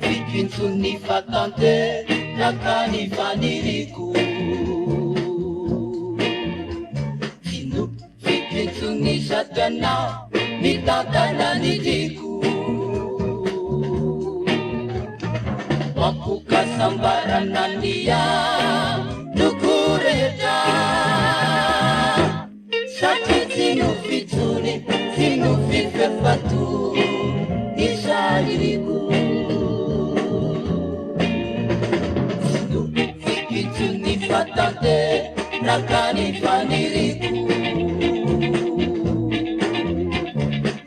Bikin sunni fatante nakani faniriku Sinu bikin sunni satana nitatana nidiku Waktu kasambaran nandia nukureda Sakit sinu fituni sinu fifefatu Isa diriku Fatante nakani faniriku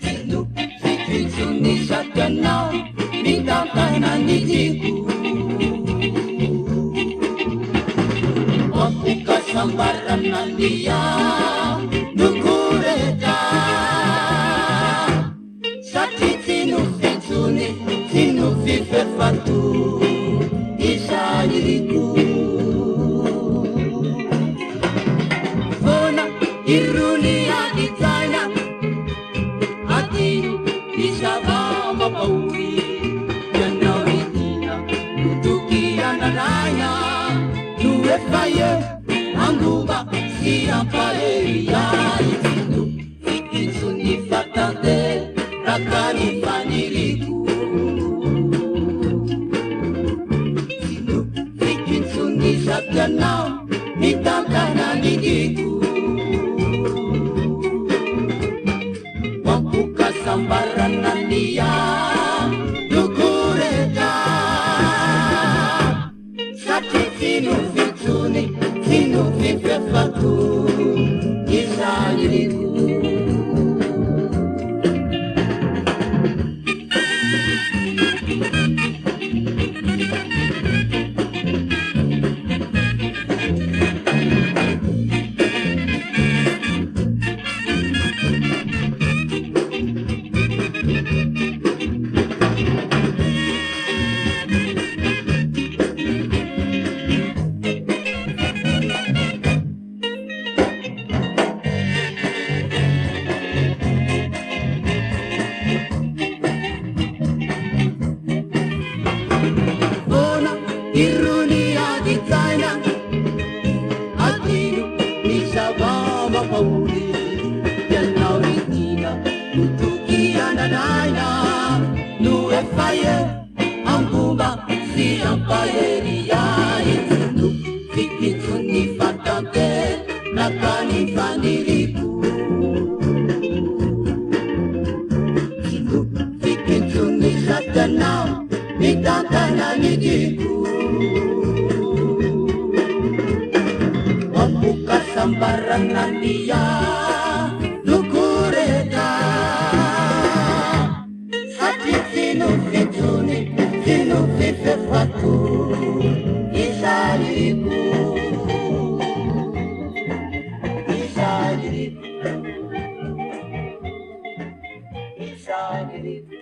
Sinu fikir suni sakana nitakana nidiku Waktu kasambaran nandia nukureda Sakit sinu fitsuni sinu fifefatu Isa diriku Irunia di sana hati bisa mapauri dan nawitina tutukian adanya dua fire angguba siapa ya itu bikin sunni fatante rakani faniriku itu bikin sunni satana nitakana nidiku Sambaran nandia nukureda Sakit sinu fitsuni sinu fifefatu Isa diriku Ironia di sana hati bisa mapauri dan nawitina tutukian adanya nue fire angkuba siapa dia itu bikin sunni fatante nakani faniriku itu bikin sunni satana nitakana nidiku Membuka sambaran nandia nukureda Sakit sinu fituni sinu fifefatu Isa diriku Isa diriku Isa diriku